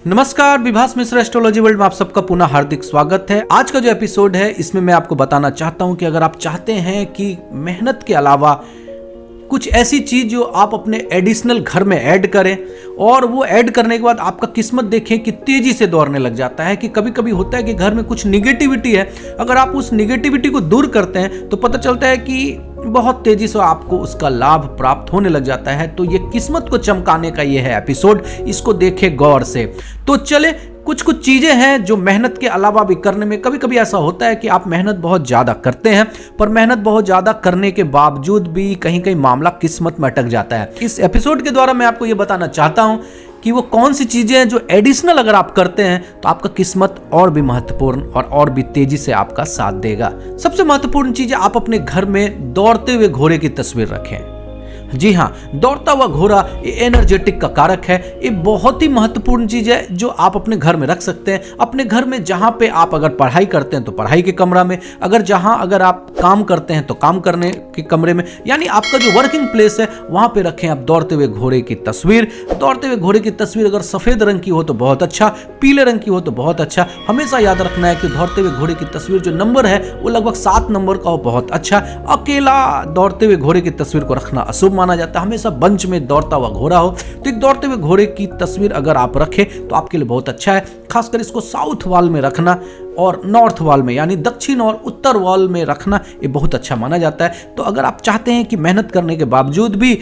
नमस्कार, Vibhas Mishra astrology world में आप सबका पुनः हार्दिक स्वागत है। आज का जो एपिसोड है इसमें मैं आपको बताना चाहता हूं कि अगर आप चाहते हैं कि मेहनत के अलावा कुछ ऐसी चीज जो आप अपने एडिशनल घर में ऐड करें और वो ऐड करने के बाद आपका किस्मत देखें कि तेजी से दौड़ने लग जाता है। कि कभी कभी होता है कि घर में कुछ निगेटिविटी है, अगर आप उस निगेटिविटी को दूर करते हैं तो पता चलता है कि बहुत तेजी से आपको उसका लाभ प्राप्त होने लग जाता है। तो ये किस्मत को चमकाने का ये है एपिसोड, इसको देखें गौर से। तो चले, कुछ चीजें हैं जो मेहनत के अलावा भी करने में कभी कभी ऐसा होता है कि आप मेहनत बहुत ज्यादा करते हैं, पर मेहनत बहुत ज्यादा करने के बावजूद भी कहीं कहीं मामला किस्मत में अटक जाता है। इस एपिसोड के द्वारा मैं आपको यह बताना चाहता हूं कि वो कौन सी चीजें हैं जो एडिशनल अगर आप करते हैं तो आपका किस्मत और भी महत्वपूर्ण और भी तेजी से आपका साथ देगा। सबसे महत्वपूर्ण चीज है, आप अपने घर में दौड़ते हुए घोड़े की तस्वीर रखें। जी हाँ, दौड़ता हुआ घोड़ा ये एनर्जेटिक का कारक है। ये बहुत ही महत्वपूर्ण चीज है जो आप अपने घर में रख सकते हैं। अपने घर में जहां पे आप अगर पढ़ाई करते हैं तो पढ़ाई के कमरा में, अगर आप काम करते हैं तो काम करने के कमरे में, यानी आपका जो वर्किंग प्लेस है वहां पे रखें आप दौड़ते हुए घोड़े की तस्वीर। दौड़ते हुए घोड़े की तस्वीर अगर सफेद रंग की हो तो बहुत अच्छा, पीले रंग की हो तो बहुत अच्छा। हमेशा याद रखना है कि दौड़ते हुए घोड़े की तस्वीर जो नंबर है वो लगभग 7 नंबर का हो, बहुत अच्छा। अकेला दौड़ते हुए घोड़े की तस्वीर को रखना अशुभ माना जाता है। हमेशा बंच में दौड़ता हुआ घोड़ा हो। तो एक दौड़ते हुए घोड़े की तस्वीर अगर आप रखें तो आपके लिए बहुत अच्छा है। खासकर इसको साउथ वॉल में रखना और नॉर्थ वॉल में, यानी दक्षिण और उत्तर वॉल में रखना, ये बहुत अच्छा माना जाता है। तो अगर आप चाहते हैं कि मेहनत करने के बावजूद भी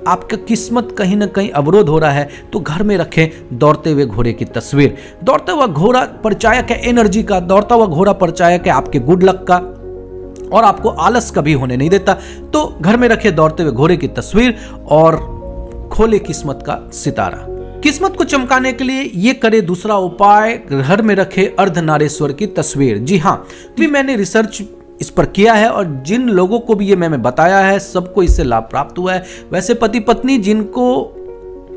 आपका किस्मत कहीं ना कहीं अवरोध हो रहा है तो घर में रखें दौड़ते हुए घोड़े की तस्वीर। दौड़ता हुआ घोड़ा परिचायक है एनर्जी का, दौड़ता हुआ घोड़ा परिचायक है आपके गुड लक का और आपको आलस कभी होने नहीं देता। तो घर में रखे दौड़ते हुए घोड़े की तस्वीर और खोले किस्मत का सितारा। किस्मत को चमकाने के लिए ये करे दूसरा उपाय, घर में रखे अर्धनारीश्वर की तस्वीर। जी हाँ, भी मैंने रिसर्च इस पर किया है और जिन लोगों को भी ये मैंने बताया है सबको इससे लाभ प्राप्त हुआ है। वैसे पति पत्नी जिनको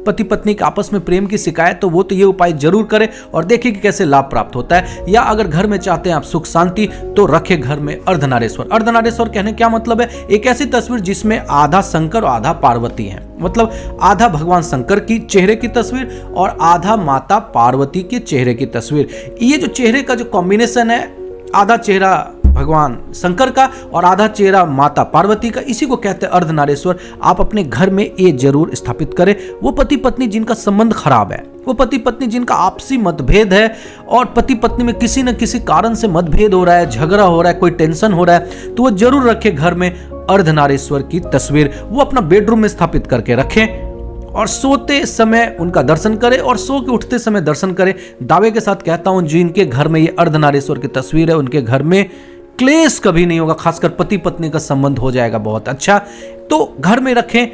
पति पत्नी के आपस में प्रेम की शिकायत, तो वो तो ये उपाय जरूर करें और देखिए कि कैसे लाभ प्राप्त होता है। या अगर घर में चाहते हैं आप सुख शांति तो रखें घर में अर्धनारीश्वर। अर्धनारीश्वर कहने क्या मतलब है, एक ऐसी तस्वीर जिसमें आधा शंकर और आधा पार्वती है, मतलब आधा भगवान शंकर की चेहरे की तस्वीर और आधा माता पार्वती के चेहरे की तस्वीर। ये जो चेहरे का जो कॉम्बिनेशन है, आधा चेहरा भगवान शंकर का और आधा चेहरा माता पार्वती का, इसी को कहते हैं अर्धनारीश्वर। आप अपने घर में ये जरूर स्थापित करें। वो पति पत्नी जिनका संबंध खराब है, वो पति पत्नी जिनका आपसी मतभेद है और पति पत्नी में किसी न किसी कारण से मतभेद हो रहा है, झगड़ा हो रहा है, कोई टेंशन हो रहा है, तो वो जरूर रखे घर में अर्धनारीश्वर की तस्वीर। वो अपना बेडरूम में स्थापित करके रखें और सोते समय उनका दर्शन करें और सो के उठते समय दर्शन करें। दावे के साथ कहता हूं जिनके घर में ये अर्धनारीश्वर की तस्वीर है उनके घर में क्लेश कभी नहीं होगा, खासकर पति पत्नी का संबंध हो जाएगा बहुत अच्छा। तो घर में रखें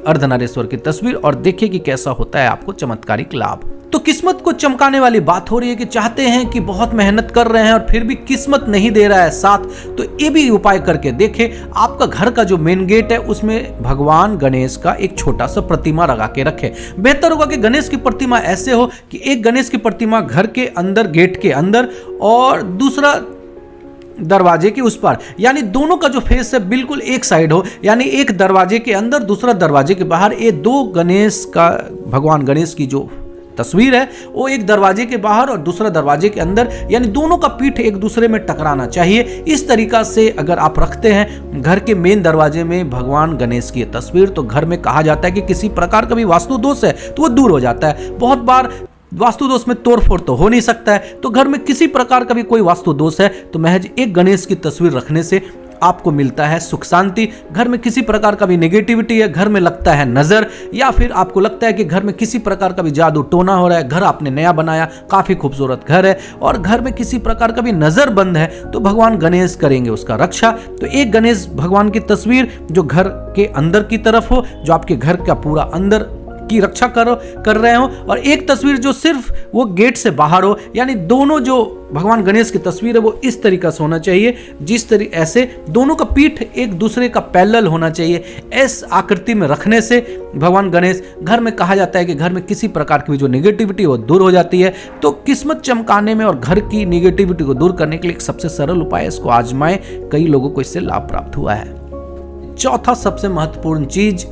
अर्धनारीश्वर की तस्वीर और देखिए कि कैसा होता है आपको चमत्कारिक लाभ। तो किस्मत को चमकाने वाली बात हो रही है कि चाहते हैं कि बहुत मेहनत कर रहे हैं और फिर भी किस्मत नहीं दे रहा है साथ, तो ये भी उपाय करके देखें। आपका घर का जो मेन गेट है उसमें भगवान गणेश का एक छोटा सा प्रतिमा लगा के रखें। बेहतर होगा कि गणेश की प्रतिमा ऐसे हो कि एक गणेश की प्रतिमा घर के अंदर, गेट के अंदर, और दूसरा दरवाजे के उस पार, यानी दोनों का जो फेस है बिल्कुल एक साइड हो, यानी एक दरवाजे के अंदर दूसरा दरवाजे के बाहर। ये दो गणेश का, भगवान गणेश की जो तस्वीर है वो एक दरवाजे के बाहर और दूसरा दरवाजे के अंदर, यानी दोनों का पीठ एक दूसरे में टकराना चाहिए। इस तरीका से अगर आप रखते हैं घर के मेन दरवाजे में भगवान गणेश की तस्वीर, तो घर में कहा जाता है कि किसी प्रकार का भी वास्तु दोष है तो वो दूर हो जाता है। बहुत बार वास्तु दोष में तोड़फोड़ तो हो नहीं सकता है, तो घर में किसी प्रकार का भी कोई वास्तु दोष है तो महज एक गणेश की तस्वीर रखने से आपको मिलता है सुख शांति। घर में किसी प्रकार का भी नेगेटिविटी है, घर में लगता है नजर, या फिर आपको लगता है कि घर में किसी प्रकार का भी जादू टोना हो रहा है, घर आपने नया बनाया, काफी खूबसूरत घर है और घर में किसी प्रकार का भी नजर बंद है, तो भगवान गणेश करेंगे उसका रक्षा। तो एक गणेश भगवान की तस्वीर जो घर के अंदर की तरफ हो, जो आपके घर का पूरा अंदर की रक्षा कर रहे हो, और एक तस्वीर जो सिर्फ वो गेट से बाहर हो, यानी दोनों जो भगवान गणेश की तस्वीर है वो इस तरीका से होना चाहिए, जिस तरीके ऐसे दोनों का पीठ एक दूसरे का पैरेलल होना चाहिए। इस आकृति में रखने से भगवान गणेश, घर में कहा जाता है कि घर में किसी प्रकार की जो नेगेटिविटी वो दूर हो जाती है। तो किस्मत चमकाने में और घर की नेगेटिविटी को दूर करने के लिए एक सबसे सरल उपाय, इसको आजमाएं, कई लोगों को इससे लाभ प्राप्त हुआ है। चौथा सबसे महत्वपूर्ण चीज,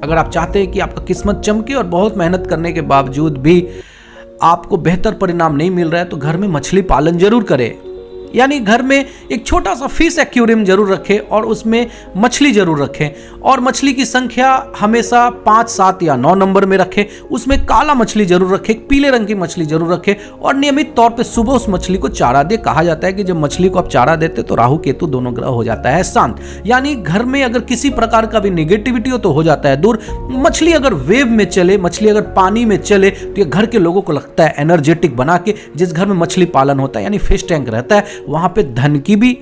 अगर आप चाहते हैं कि आपका किस्मत चमके और बहुत मेहनत करने के बावजूद भी आपको बेहतर परिणाम नहीं मिल रहा है, तो घर में मछली पालन जरूर करें। यानी घर में एक छोटा सा फिश एक्वेरियम जरूर रखें और उसमें मछली जरूर रखें, और मछली की संख्या हमेशा 5, 7 या 9 नंबर में रखें। उसमें काला मछली जरूर रखें, पीले रंग की मछली जरूर रखें, और नियमित तौर पे सुबह उस मछली को चारा दे। कहा जाता है कि जब मछली को आप चारा देते तो राहु केतु दोनों ग्रह हो जाता है शांत। यानी घर में अगर किसी प्रकार का भी निगेटिविटी हो तो हो जाता है दूर। मछली अगर वेव में चले, मछली अगर पानी में चले, तो ये घर के लोगों को लगता है एनर्जेटिक बना के। जिस घर में मछली पालन होता है यानी फिश टैंक रहता है, वहां पे धन की भी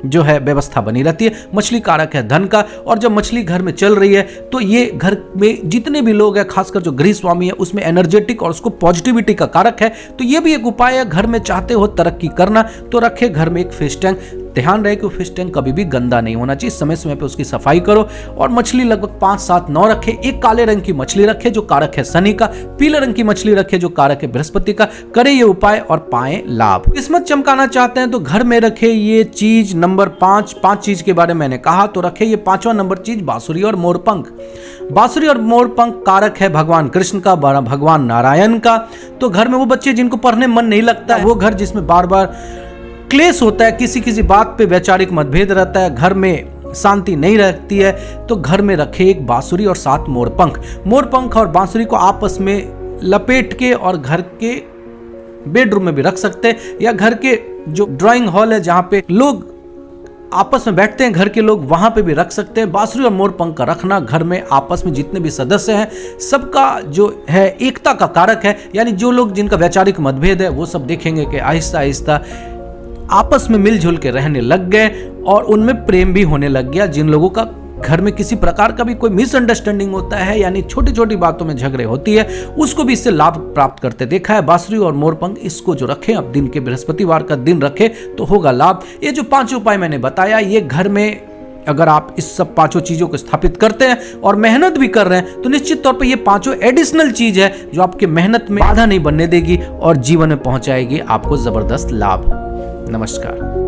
जो है व्यवस्था बनी रहती है। मछली कारक है धन का, और जब मछली घर में चल रही है तो ये घर में जितने भी लोग हैं, खासकर जो गृह स्वामी है, उसमें एनर्जेटिक और उसको पॉजिटिविटी का कारक है। तो ये भी एक उपाय है। घर में चाहते हो तरक्की करना तो रखे घर में एक फिश टैंक। ध्यान रहे कि फिश टैंक कभी भी गंदा नहीं होना चाहिए, समय समय पे उसकी सफाई करो। और मछली लगभग 5, 7, 9 रखे। एक काले रंग की मछली रखे जो कारक है शनि का, पीले रंग की मछली रखे जो कारक है बृहस्पति का। करे ये उपाय और पाएं लाभ। किस्मत चमकाना चाहते हैं तो घर में रखे ये चीज नंबर 5 चीज के बारे में मैंने कहा, तो रखे ये 5वां नंबर चीज बांसुरी और मोरपंख। बांसुरी और मोरपंख कारक है भगवान कृष्ण का, भगवान नारायण का। तो घर में वो बच्चे जिनको पढ़ने मन नहीं लगता है, वो घर जिसमें बार बार क्लेश होता है, किसी किसी बात पे वैचारिक मतभेद रहता है, घर में शांति नहीं रहती है, तो घर में रखे एक बांसुरी और 7 मोरपंख। मोरपंख और बांसुरी को आपस में लपेट के और घर के बेडरूम में भी रख सकते हैं, या घर के जो ड्राइंग हॉल है जहां पे लोग आपस में बैठते हैं घर के लोग, वहां पे भी रख सकते हैं। बांसुरी और मोरपंख का रखना घर में आपस में जितने भी सदस्य हैं सबका जो है एकता का कारक है। यानी जो लोग जिनका वैचारिक मतभेद है वो सब देखेंगे कि आहिस्ता आहिस्ता आपस में मिलजुल के रहने लग गए और उनमें प्रेम भी होने लग गया। जिन लोगों का घर में किसी प्रकार का भी कोई मिसअंडरस्टैंडिंग होता है, यानी छोटी छोटी बातों में झगड़े होती है, उसको भी इससे लाभ प्राप्त करते देखा है। बांसुरी और मोरपंख इसको जो रखें, अब दिन के बृहस्पतिवार का दिन रखें तो होगा लाभ। ये जो 5 उपाय मैंने बताया, ये घर में अगर आप इस सब 5 चीजों को स्थापित करते हैं और मेहनत भी कर रहे हैं, तो निश्चित तौर पे ये 5 एडिशनल चीज है जो आपके मेहनत में बाधा नहीं बनने देगी और जीवन में पहुंचाएगी आपको जबरदस्त लाभ। नमस्कार।